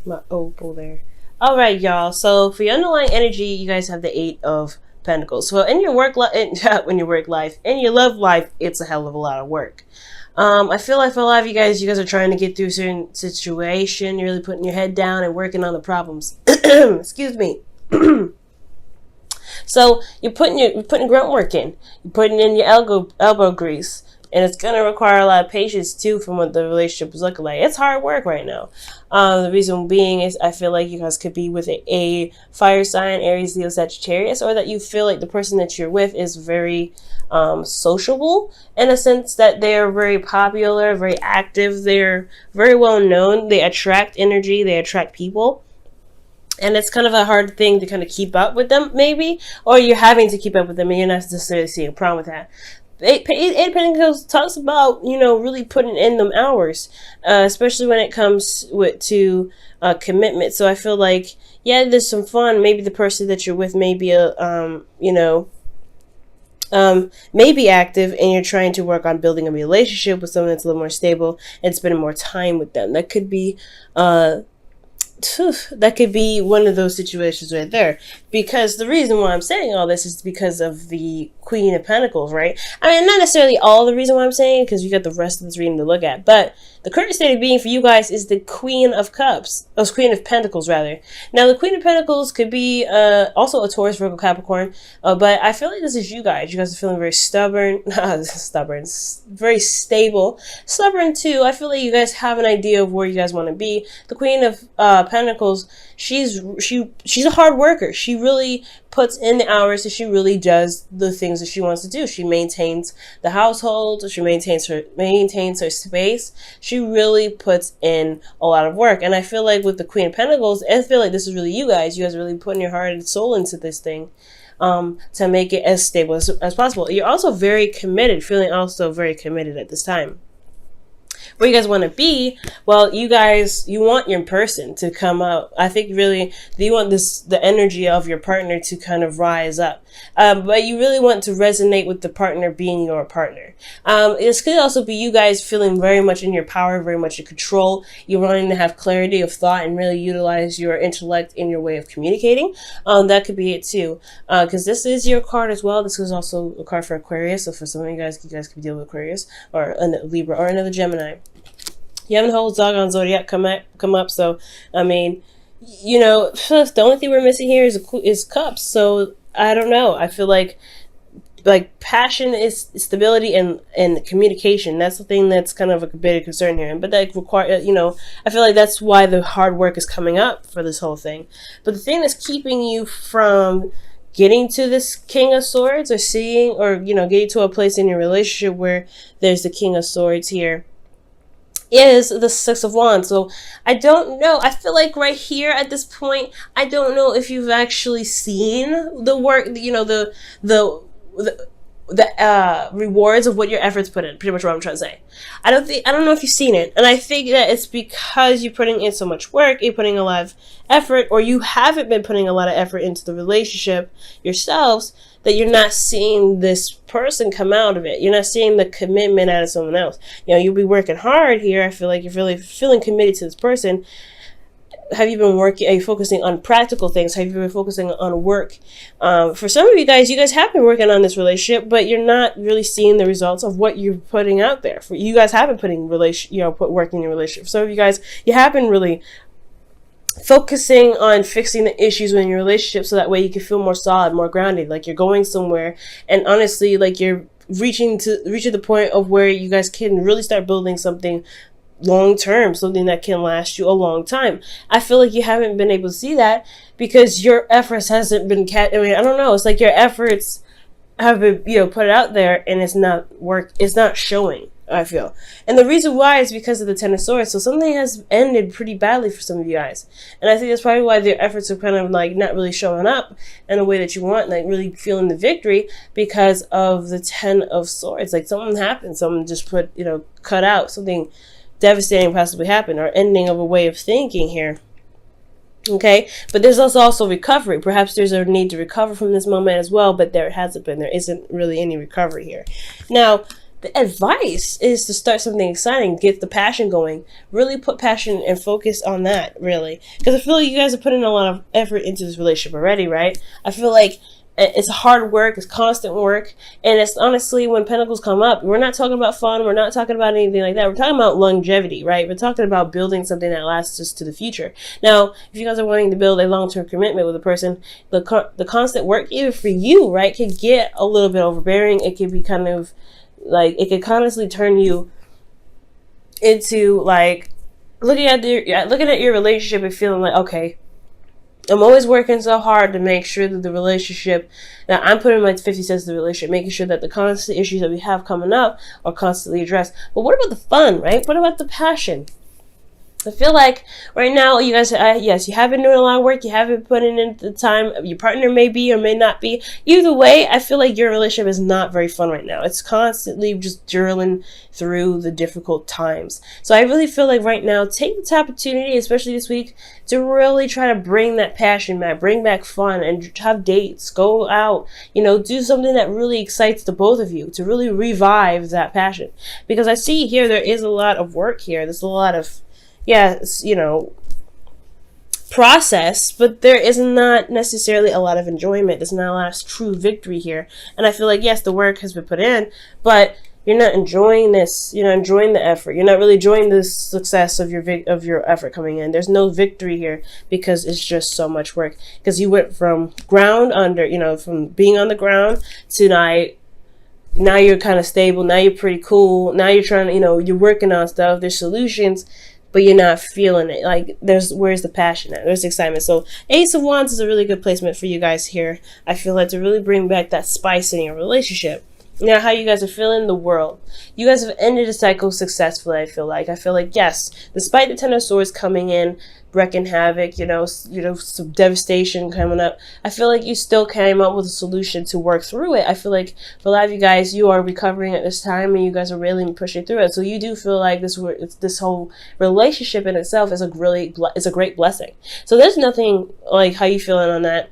My opal there. All right, y'all. So for your underlying energy, you guys have the Eight of Pentacles. So in your work life, when your work life, in your love life, it's a hell of a lot of work. I feel like for a lot of you guys are trying to get through a certain situation. You're really putting your head down and working on the problems. Excuse me. So you're putting grunt work in. You're putting in your elbow grease. And it's going to require a lot of patience, too, from what the relationship is looking like. It's hard work right now. The reason being is I feel like you guys could be with a fire sign, Aries, Leo, Sagittarius, or that you feel like the person that you're with is very sociable in a sense that they're very popular, very active. They're very well known. They attract energy. They attract people. And it's kind of a hard thing to kind of keep up with them, maybe. Or you're having to keep up with them and you're not necessarily seeing a problem with that. Eight Pentacles talks about, really putting in them hours, especially when it comes to commitment. So I feel like, yeah, there's some fun. Maybe the person that you're with may be may be active and you're trying to work on building a relationship with someone that's a little more stable and spending more time with them. That could be one of those situations right there, because the reason why I'm saying all this is because of the Queen of Pentacles, right? I mean, not necessarily all the reason why I'm saying, because you got the rest of this reading to look at, but the current state of being for you guys is the Queen of Queen of Pentacles, rather. Now, the Queen of Pentacles could be also a Taurus, Virgo, Capricorn, but I feel like this is you guys. You guys are feeling very stubborn, very stable, stubborn too. I feel like you guys have an idea of where you guys want to be. The Queen of Pentacles, she's a hard worker. She really puts in the hours and she really does the things that she wants to do. She maintains the household, she maintains her space. She really puts in a lot of work. And I feel like with the Queen of Pentacles, I feel like this is really you guys. You guys are really putting your heart and soul into this thing to make it as stable as possible. You're also very committed, feeling also very committed at this time. Where you guys want to be, well, you want your person to come out. I think really you want the energy of your partner to kind of rise up, but you really want to resonate with the partner being your partner. This could also be you guys feeling very much in your power, very much in control. You're wanting to have clarity of thought and really utilize your intellect in your way of communicating. That could be it too, because this is your card as well. This is also a card for Aquarius, so for some of you guys could deal with Aquarius or a Libra or another Gemini. You haven't whole doggone zodiac come up, so I mean, the only thing we're missing here is cups. So I don't know. I feel like passion is stability and communication. That's the thing that's kind of a bit of concern here. But that require, I feel like that's why the hard work is coming up for this whole thing. But the thing that's keeping you from getting to this King of Swords or getting to a place in your relationship where there's the King of Swords here is the Six of Wands. So I don't know. I feel like right here at this point, I don't know if you've actually seen the work, the rewards of what your efforts put in. Pretty much what I'm trying to say. I don't know if you've seen it, and I think that it's because you're putting in so much work, you're putting a lot of effort, or you haven't been putting a lot of effort into the relationship yourselves, that you're not seeing this person come out of it. You're not seeing the commitment out of someone else. You'll be working hard here. I feel like you're really feeling committed to this person. Have you been working? Are you focusing on practical things? Have you been focusing on work? For some of you guys have been working on this relationship, but you're not really seeing the results of what you're putting out there. For you guys have been put work in your relationship. Some of you guys, you have been really focusing on fixing the issues in your relationship, so that way you can feel more solid, more grounded, like you're going somewhere, and honestly, like you're reaching the point of where you guys can really start building something long term, something that can last you a long time. I feel like you haven't been able to see that because your efforts hasn't been I don't know, it's like your efforts have been put out there and it's not showing, I feel. And the reason why is because of the Ten of Swords. So something has ended pretty badly for some of you guys. And I think that's probably why their efforts are kind of like not really showing up in a way that you want, like really feeling the victory, because of the Ten of Swords. Like something happened. Someone just cut out. Something devastating possibly happened, or ending of a way of thinking here. Okay, but there's also recovery. Perhaps there's a need to recover from this moment as well, but there isn't really any recovery here. Now, the advice is to start something exciting, get the passion going, really put passion and focus on that, really. Because I feel like you guys are putting a lot of effort into this relationship already, right? I feel like it's hard work, it's constant work, and it's honestly, when pentacles come up, we're not talking about fun, we're not talking about anything like that, we're talking about longevity, right? We're talking about building something that lasts us to the future. Now, if you guys are wanting to build a long-term commitment with a person, the constant work, even for you, right, can get a little bit overbearing. It can be kind of like, it can honestly turn you into like looking at your relationship and feeling like, okay, I'm always working so hard to make sure that the relationship, that I'm putting my 50 cents in the relationship, making sure that the constant issues that we have coming up are constantly addressed. But what about the fun, right? What about the passion? I feel like right now, you guys, yes, you have been doing a lot of work. You haven't put in the time. Your partner may be or may not be. Either way, I feel like your relationship is not very fun right now. It's constantly just drilling through the difficult times. So I really feel like right now, take this opportunity, especially this week, to really try to bring that passion back, bring back fun, and have dates, go out, do something that really excites the both of you, to really revive that passion. Because I see here, there is a lot of work here. There's a lot of, process, but there is not necessarily a lot of enjoyment. There's not a lot of true victory here. And I feel like, yes, the work has been put in, but you're not enjoying this. You're not enjoying the effort. You're not really enjoying the success of your effort coming in. There's no victory here because it's just so much work. Because you went from ground under, from being on the ground to now you're kind of stable. Now you're pretty cool. Now you're trying to, you're working on stuff. There's solutions, but you're not feeling it. Like, where's the passion at? There's excitement. So Ace of Wands is a really good placement for you guys here. I feel like to really bring back that spice in your relationship. Now, how you guys are feeling the world. You guys have ended a cycle successfully, I feel like. Yes, despite the Ten of Swords coming in, wreaking havoc, some devastation coming up, I feel like you still came up with a solution to work through it. I feel like for a lot of you guys, you are recovering at this time and you guys are really pushing through it. So you do feel like this whole relationship in itself is a great blessing. So there's nothing like how you feeling on that.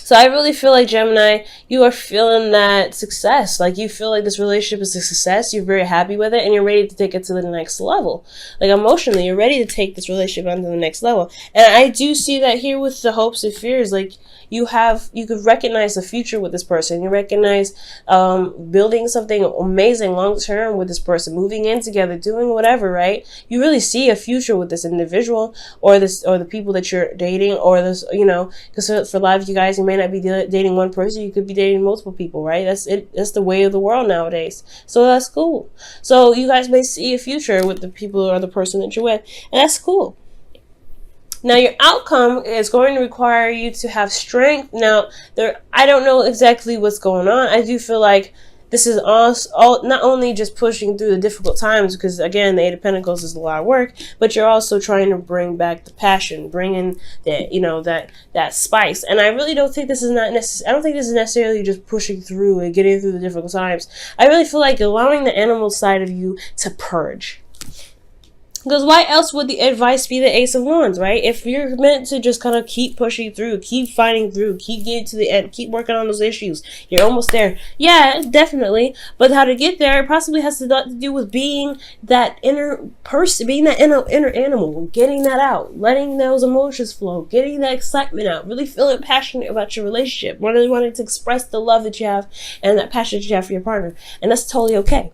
So I really feel like, Gemini, you are feeling that success. Like, you feel like this relationship is a success. You're very happy with it, and you're ready to take it to the next level. Like, emotionally, you're ready to take this relationship onto the next level. And I do see that here with the hopes and fears. Like, you could recognize the future with this person. You recognize building something amazing long-term with this person, moving in together, doing whatever, right? You really see a future with this individual or the people that you're dating, or this, because for a lot of you guys, you may not be dating one person. You could be dating multiple people, right? That's it. That's the way of the world nowadays. So that's cool. So you guys may see a future with the people or the person that you're with, and that's cool. Now, your outcome is going to require you to have strength. Now, I don't know exactly what's going on. I do feel like this is all not only just pushing through the difficult times, because again, the Eight of Pentacles is a lot of work, but you're also trying to bring back the passion, bring in that spice. And I really don't think this is necessarily just pushing through and getting through the difficult times. I really feel like allowing the animal side of you to purge. Because why else would the advice be the Ace of Wands, right? If you're meant to just kind of keep pushing through, keep fighting through, keep getting to the end, keep working on those issues, you're almost there. Yeah, definitely. But how to get there, it possibly has to do with being that inner person, being that inner animal, getting that out, letting those emotions flow, getting that excitement out, really feeling passionate about your relationship, really wanting to express the love that you have and that passion that you have for your partner. And that's totally okay.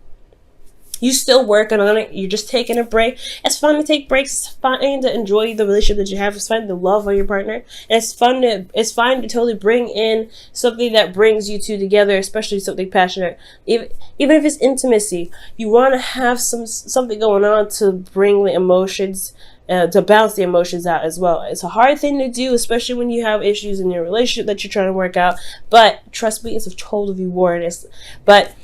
You still working on it. You're just taking a break. It's fun to take breaks. It's fun to enjoy the relationship that you have. It's fun to love on your partner. And it's fine to totally bring in something that brings you two together, especially something passionate. Even if it's intimacy, you want to have something going on to bring the emotions, to balance the emotions out as well. It's a hard thing to do, especially when you have issues in your relationship that you're trying to work out. But trust me, it's a total reward. But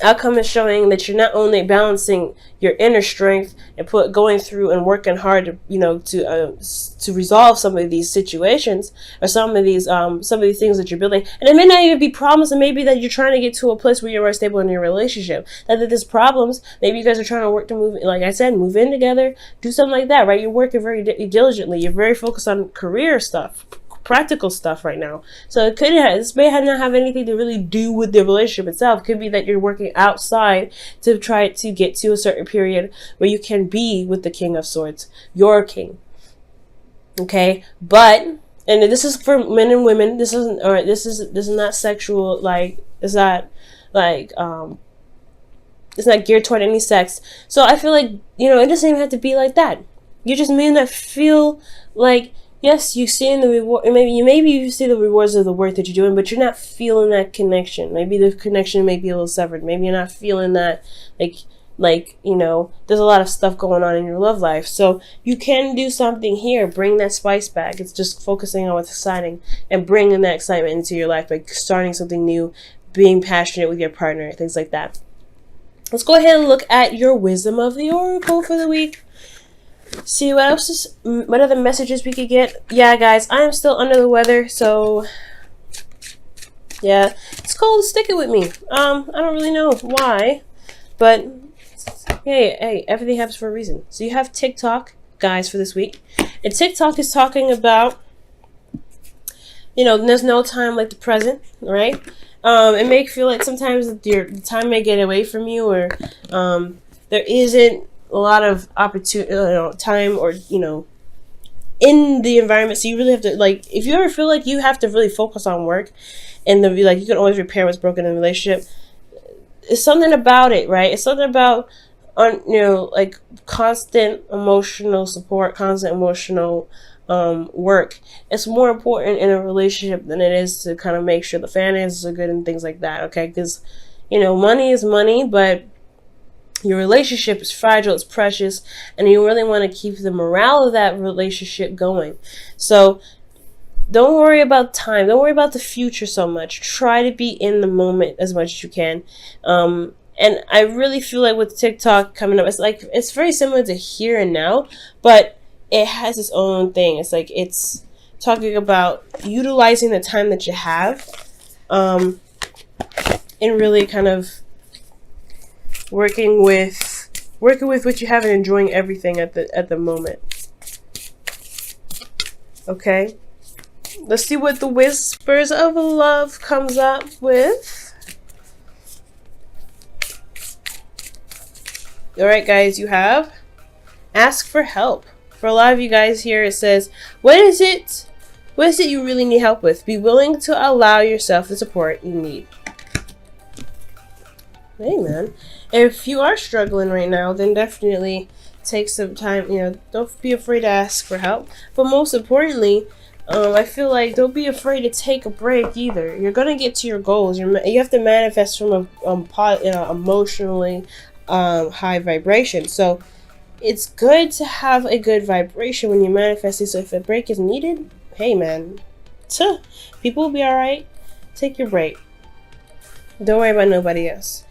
outcome is showing that you're not only balancing your inner strength and going through and working hard to resolve some of these situations or some of these things that you're building, and it may not even be problems, and maybe that you're trying to get to a place where you're more stable in your relationship. That there's problems, maybe you guys are trying to work to move, like I said, move in together, do something like that, right? You're working very diligently. You're very focused on career stuff, practical stuff right now. So it could have, this may not have anything to really do with the relationship itself. It could be that you're working outside to try to get to a certain period where you can be with the King of Swords, your king. Okay, but, and this is for men and women. This isn't, or this is not sexual. Like, it's not like it's not geared toward any sex. So I feel like, you know, it doesn't even have to be like that. You just may not feel like, yes, you see in the reward, maybe you see the rewards of the work that you're doing, but you're not feeling that connection. Maybe the connection may be a little severed. Maybe you're not feeling that, like, you know, there's a lot of stuff going on in your love life. So you can do something here. Bring that spice back. It's just focusing on what's exciting and bringing that excitement into your life by starting something new, being passionate with your partner, things like that. Let's go ahead and look at your wisdom of the oracle for the week. See what else is, what other messages we could get. Yeah, guys, I am still under the weather, so yeah, it's cold. Stick it with me. I don't really know why, but hey, everything happens for a reason. So you have TikTok, guys, for this week, and TikTok is talking about, you know, there's no time like the present, right? It may feel like sometimes the time may get away from you, or there isn't a lot of opportunity, time, or, you know, in the environment. So you really have to, like, if you ever feel like you have to really focus on work, and like you can always repair what's broken in the relationship, it's something about it, right? It's something about, you know, like constant emotional support, constant emotional work. It's more important in a relationship than it is to kind of make sure the finances are good and things like that, okay? Because, you know, money is money, but your relationship is fragile, it's precious, and you really want to keep the morale of that relationship going. So don't worry about time. Don't worry about the future so much. Try to be in the moment as much as you can. And I really feel like with TikTok coming up, it's very similar to Here and Now, but it has its own thing. It's like, it's talking about utilizing the time that you have, and really kind of working with what you have and enjoying everything at the moment. Okay, let's see what the Whispers of Love comes up with. All right, guys, you have ask for help. For a lot of you guys here, it says, what is it you really need help with? Be willing to allow yourself the support you need. Hey, man. If you are struggling right now, then definitely take some time. You know, don't be afraid to ask for help. But most importantly, I feel like don't be afraid to take a break either. You're gonna get to your goals. You have to manifest from a emotionally high vibration. So it's good to have a good vibration when you manifest it. So if a break is needed, hey, man, people will be all right. Take your break. Don't worry about nobody else.